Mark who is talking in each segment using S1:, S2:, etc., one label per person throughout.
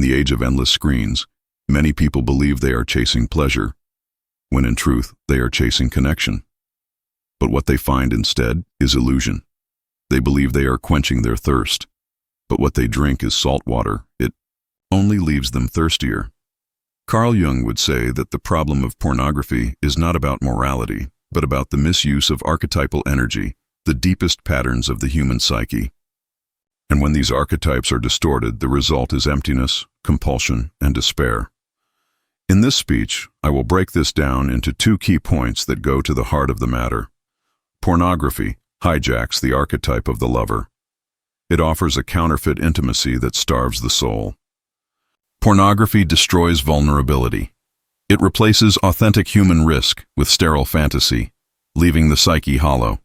S1: the age of endless screens, many people believe they are chasing pleasure, when in truth they are chasing connection. But what they find instead is illusion. They believe they are quenching their thirst, but what they drink is salt water. It only leaves them thirstier. Carl Jung would say that the problem of pornography is not about morality, but about the misuse of archetypal energy, the deepest patterns of the human psyche. And when these archetypes are distorted, the result is emptiness, compulsion, and despair. In this speech, I will break this down into two key points that go to the heart of the matter. Pornography hijacks the archetype of the lover. It offers a counterfeit intimacy that starves the soul. Pornography destroys vulnerability. It replaces authentic human risk with sterile fantasy, leaving the psyche hollow.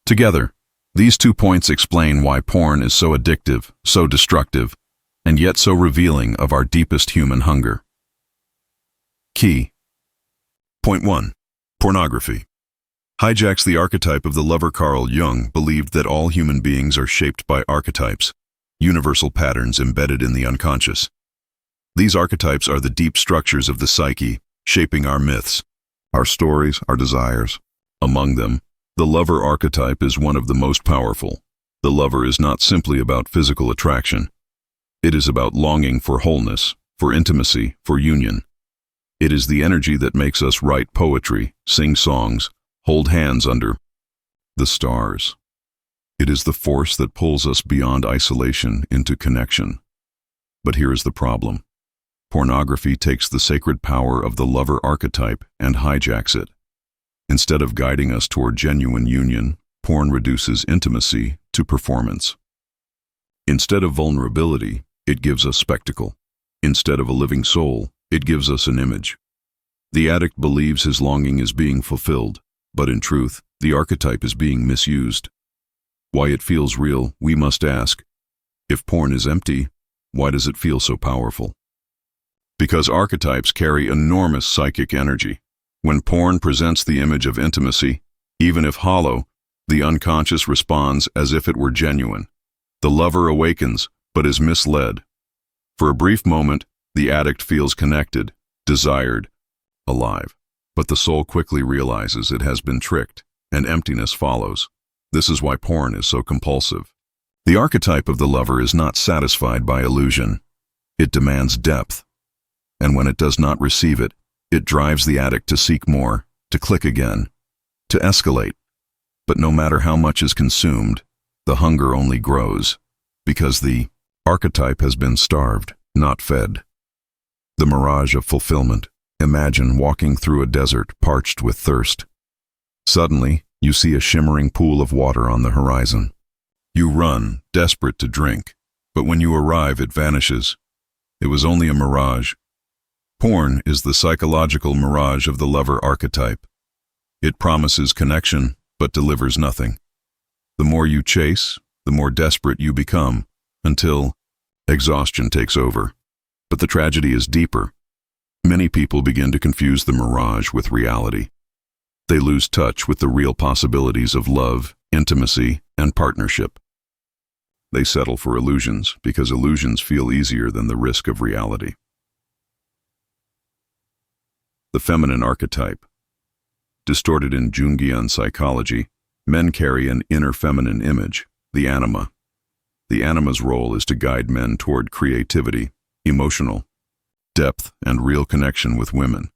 S1: Together, these 2 points explain why porn is so addictive, so destructive, and yet so revealing of our deepest human hunger. Key. Point 1. Pornography hijacks the archetype of the lover. Carl Jung believed that all human beings are shaped by archetypes, universal patterns embedded in the unconscious. These archetypes are the deep structures of the psyche, shaping our myths, our stories, our desires. Among them, the lover archetype is one of the most powerful. The lover is not simply about physical attraction. It is about longing for wholeness, for intimacy, for union. It is the energy that makes us write poetry, sing songs, hold hands under the stars. It is the force that pulls us beyond isolation into connection. But here is the problem. Pornography takes the sacred power of the lover archetype and hijacks it. Instead of guiding us toward genuine union, porn reduces intimacy to performance. Instead of vulnerability, it gives us spectacle. Instead of a living soul, it gives us an image. The addict believes his longing is being fulfilled, but in truth, the archetype is being misused. Why it feels real, we must ask. If porn is empty, why does it feel so powerful? Because archetypes carry enormous psychic energy. When porn presents the image of intimacy, even if hollow, the unconscious responds as if it were genuine. The lover awakens, but is misled. For a brief moment, the addict feels connected, desired, alive. But the soul quickly realizes it has been tricked, and emptiness follows. This is why porn is so compulsive. The archetype of the lover is not satisfied by illusion. It demands depth. And when it does not receive it, it drives the addict to seek more, to click again, to escalate. But no matter how much is consumed, the hunger only grows, because the archetype has been starved, not fed. The mirage of fulfillment. Imagine walking through a desert parched with thirst. Suddenly, you see a shimmering pool of water on the horizon. You run, desperate to drink, but when you arrive, it vanishes. It was only a mirage. Porn is the psychological mirage of the lover archetype. It promises connection, but delivers nothing. The more you chase, the more desperate you become, until exhaustion takes over. But the tragedy is deeper. Many people begin to confuse the mirage with reality. They lose touch with the real possibilities of love, intimacy, and partnership. They settle for illusions because illusions feel easier than the risk of reality. The feminine archetype. Distorted in Jungian psychology, men carry an inner feminine image, the anima. The anima's role is to guide men toward creativity, emotional depth, and real connection with women.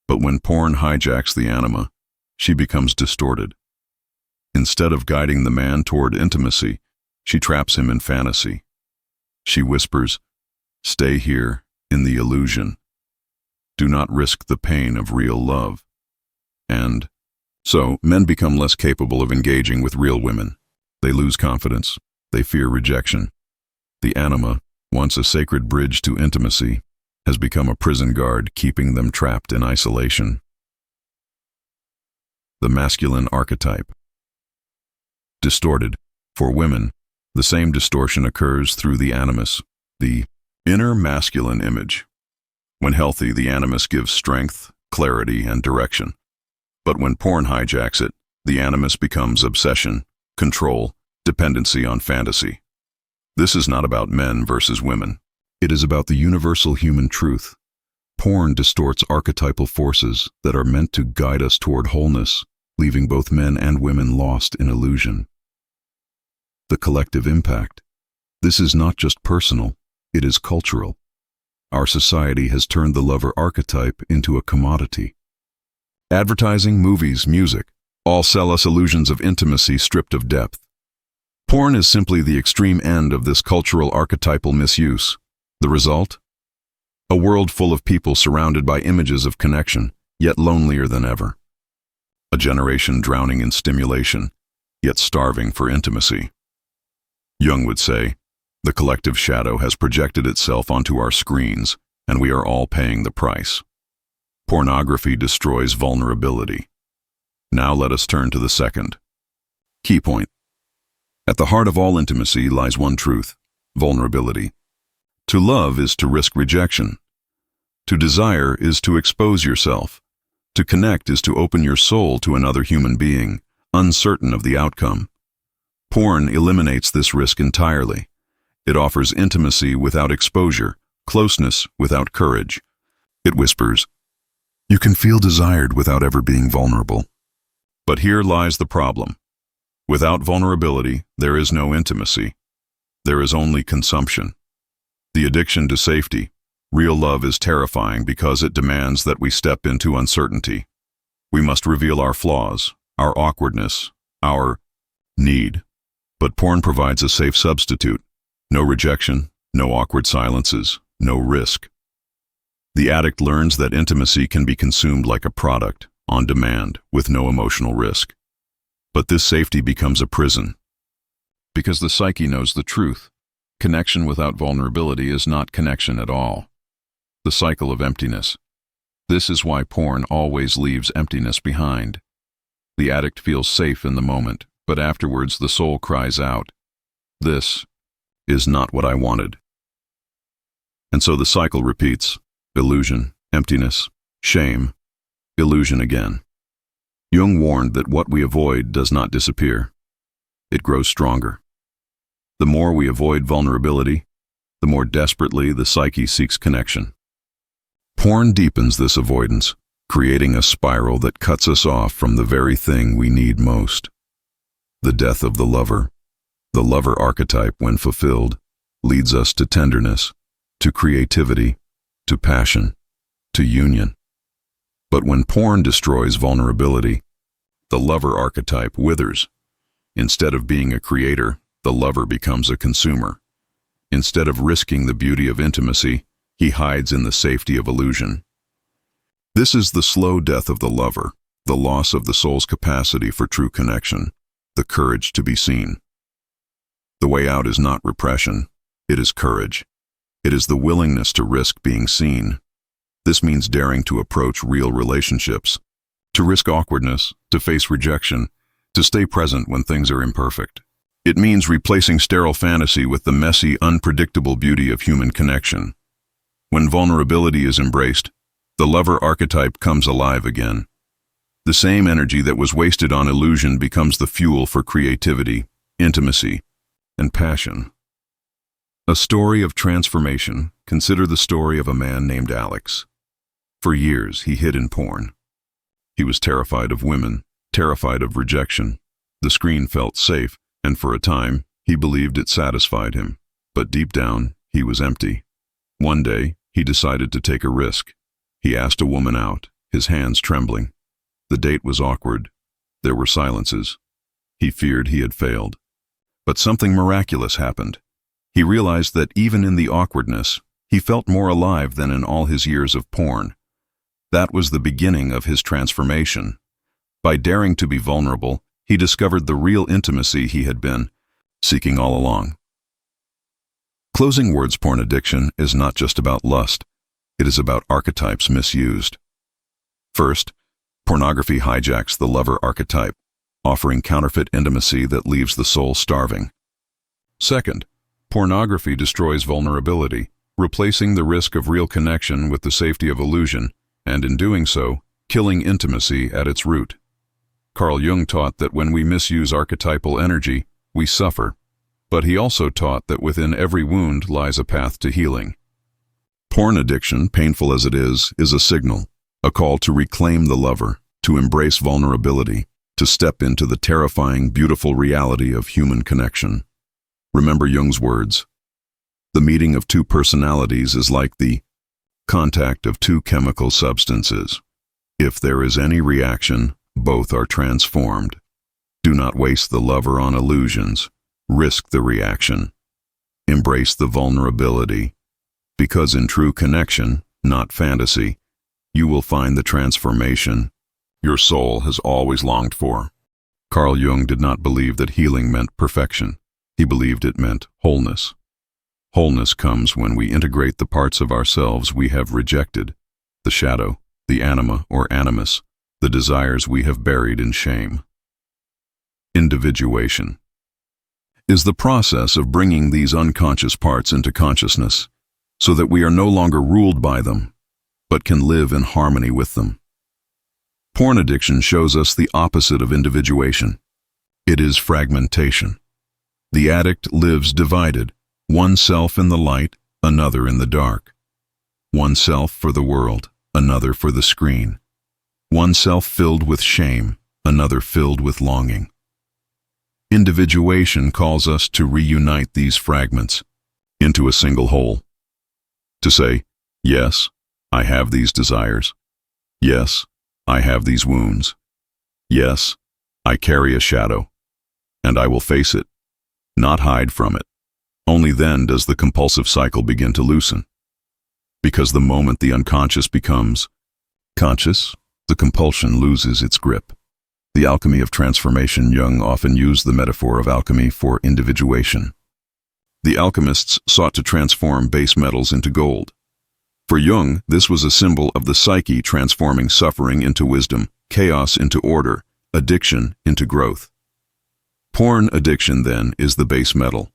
S1: But when porn hijacks the anima, she becomes distorted. Instead of guiding the man toward intimacy, she traps him in fantasy. She whispers, "Stay here, in the illusion. Do not risk the pain of real love." And so, men become less capable of engaging with real women. They lose confidence. They fear rejection. The anima, once a sacred bridge to intimacy, has become a prison guard keeping them trapped in isolation. The masculine archetype. Distorted. For women, the same distortion occurs through the animus, the inner masculine image. When healthy, the animus gives strength, clarity, and direction. But when porn hijacks it, the animus becomes obsession, control, dependency on fantasy. This is not about men versus women. It is about the universal human truth. Porn distorts archetypal forces that are meant to guide us toward wholeness, leaving both men and women lost in illusion. The collective impact. This is not just personal, it is cultural. Our society has turned the lover archetype into a commodity. Advertising, movies, music, all sell us illusions of intimacy stripped of depth. Porn is simply the extreme end of this cultural archetypal misuse. The result? A world full of people surrounded by images of connection, yet lonelier than ever. A generation drowning in stimulation, yet starving for intimacy. Jung would say, the collective shadow has projected itself onto our screens, and we are all paying the price. Pornography destroys vulnerability. Now let us turn to the second key point. At the heart of all intimacy lies one truth: vulnerability. To love is to risk rejection. To desire is to expose yourself. To connect is to open your soul to another human being, uncertain of the outcome. Porn eliminates this risk entirely. It offers intimacy without exposure, closeness without courage. It whispers, you can feel desired without ever being vulnerable. But here lies the problem. Without vulnerability, there is no intimacy. There is only consumption. The addiction to safety. Real love is terrifying because it demands that we step into uncertainty. We must reveal our flaws, our awkwardness, our need. But porn provides a safe substitute. No rejection, no awkward silences, no risk. The addict learns that intimacy can be consumed like a product, on demand, with no emotional risk. But this safety becomes a prison. Because the psyche knows the truth. Connection without vulnerability is not connection at all. The cycle of emptiness. This is why porn always leaves emptiness behind. The addict feels safe in the moment, but afterwards the soul cries out, this is not what I wanted. And so the cycle repeats. Illusion, emptiness, shame, illusion again. Jung warned that what we avoid does not disappear. It grows stronger. The more we avoid vulnerability, the more desperately the psyche seeks connection. Porn deepens this avoidance, creating a spiral that cuts us off from the very thing we need most. The death of the lover. The lover archetype, when fulfilled, leads us to tenderness, to creativity, to passion, to union. But when porn destroys vulnerability, the lover archetype withers. Instead of being a creator, the lover becomes a consumer. Instead of risking the beauty of intimacy, he hides in the safety of illusion. This is the slow death of the lover, the loss of the soul's capacity for true connection, the courage to be seen. The way out is not repression, it is courage. It is the willingness to risk being seen. This means daring to approach real relationships, to risk awkwardness, to face rejection, to stay present when things are imperfect. It means replacing sterile fantasy with the messy, unpredictable beauty of human connection. When vulnerability is embraced, the lover archetype comes alive again. The same energy that was wasted on illusion becomes the fuel for creativity, intimacy, and passion. A story of transformation. Consider the story of a man named Alex. For years, he hid in porn. He was terrified of women, terrified of rejection. The screen felt safe, and for a time, he believed it satisfied him. But deep down, he was empty. One day, he decided to take a risk. He asked a woman out, his hands trembling. The date was awkward. There were silences. He feared he had failed. But something miraculous happened. He realized that even in the awkwardness, he felt more alive than in all his years of porn. That was the beginning of his transformation. By daring to be vulnerable, he discovered the real intimacy he had been seeking all along. Closing words: porn addiction is not just about lust. It is about archetypes misused. First, pornography hijacks the lover archetype, offering counterfeit intimacy that leaves the soul starving. Second, pornography destroys vulnerability, replacing the risk of real connection with the safety of illusion, and in doing so, killing intimacy at its root. Carl Jung taught that when we misuse archetypal energy, we suffer. But he also taught that within every wound lies a path to healing. Porn addiction, painful as it is a signal, a call to reclaim the lover, to embrace vulnerability, to step into the terrifying, beautiful reality of human connection. Remember Jung's words. The meeting of two personalities is like the contact of two chemical substances. If there is any reaction, both are transformed. Do not waste the lover on illusions. Risk the reaction. Embrace the vulnerability. Because in true connection, not fantasy, you will find the transformation your soul has always longed for. Carl Jung did not believe that healing meant perfection. He believed it meant wholeness. Wholeness comes when we integrate the parts of ourselves we have rejected, the shadow, the anima or animus, the desires we have buried in shame. Individuation is the process of bringing these unconscious parts into consciousness so that we are no longer ruled by them, but can live in harmony with them. Porn addiction shows us the opposite of individuation. It is fragmentation. The addict lives divided, one self in the light, another in the dark. One self for the world, another for the screen. One self filled with shame, another filled with longing. Individuation calls us to reunite these fragments into a single whole. To say, yes, I have these desires. Yes, I have these wounds. Yes, I carry a shadow, and I will face it, not hide from it. Only then does the compulsive cycle begin to loosen. Because the moment the unconscious becomes conscious, the compulsion loses its grip. The alchemy of transformation. Jung often used the metaphor of alchemy for individuation. The alchemists sought to transform base metals into gold. For Jung, this was a symbol of the psyche transforming suffering into wisdom, chaos into order, addiction into growth. Porn addiction, then, is the base metal.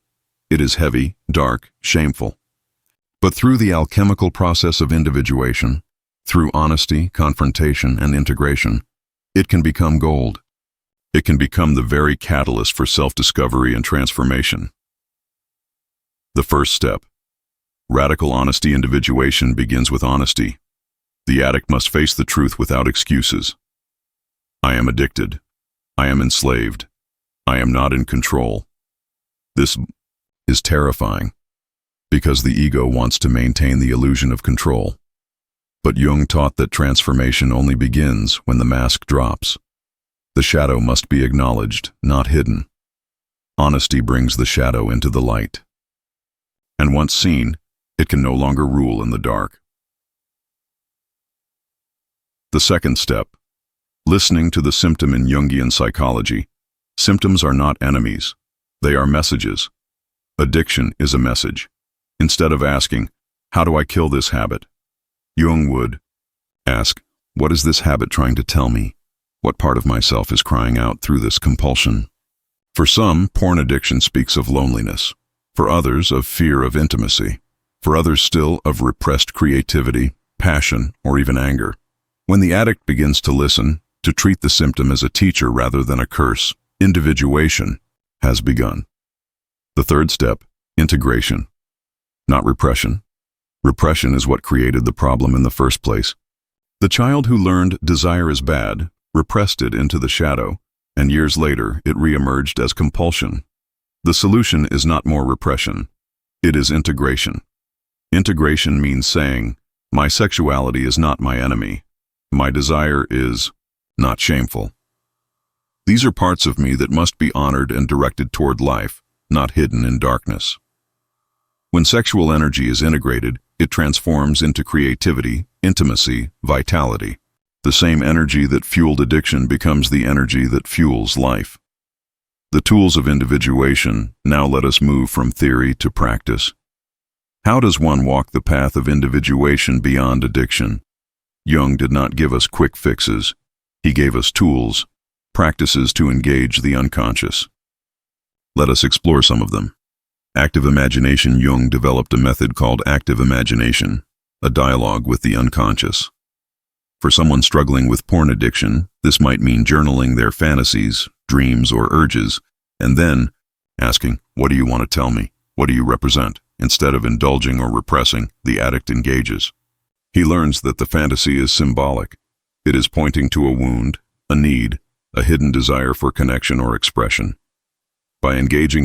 S1: It is heavy, dark, shameful. But through the alchemical process of individuation, through honesty, confrontation, and integration, it can become gold. It can become the very catalyst for self-discovery and transformation. The first step. Radical honesty. Individuation begins with honesty. The addict must face the truth without excuses. I am addicted. I am enslaved. I am not in control. This is terrifying, because the ego wants to maintain the illusion of control. But Jung taught that transformation only begins when the mask drops. The shadow must be acknowledged, not hidden. Honesty brings the shadow into the light. And once seen, it can no longer rule in the dark. The second step. Listening to the symptom. In Jungian psychology, symptoms are not enemies. They are messages. Addiction is a message. Instead of asking, how do I kill this habit? Jung would ask, what is this habit trying to tell me? What part of myself is crying out through this compulsion? For some, porn addiction speaks of loneliness. For others, of fear of intimacy. For others still, of repressed creativity, passion, or even anger. When the addict begins to listen, to treat the symptom as a teacher rather than a curse, individuation has begun. The third step, integration. Not repression. Repression is what created the problem in the first place. The child who learned desire is bad, repressed it into the shadow, and years later it re-emerged as compulsion. The solution is not more repression. It is integration. Integration means saying, my sexuality is not my enemy. My desire is not shameful. These are parts of me that must be honored and directed toward life, not hidden in darkness. When sexual energy is integrated, it transforms into creativity, intimacy, vitality. The same energy that fueled addiction becomes the energy that fuels life. The tools of individuation. Now let us move from theory to practice. How does one walk the path of individuation beyond addiction? Jung did not give us quick fixes. He gave us tools, practices to engage the unconscious. Let us explore some of them. Active imagination. Jung developed a method called active imagination, a dialogue with the unconscious. For someone struggling with porn addiction, this might mean journaling their fantasies, dreams, or urges, and then asking, what do you want to tell me? What do you represent? Instead of indulging or repressing, the addict engages. He learns that the fantasy is symbolic. It is pointing to a wound, a need, a hidden desire for connection or expression. By engaging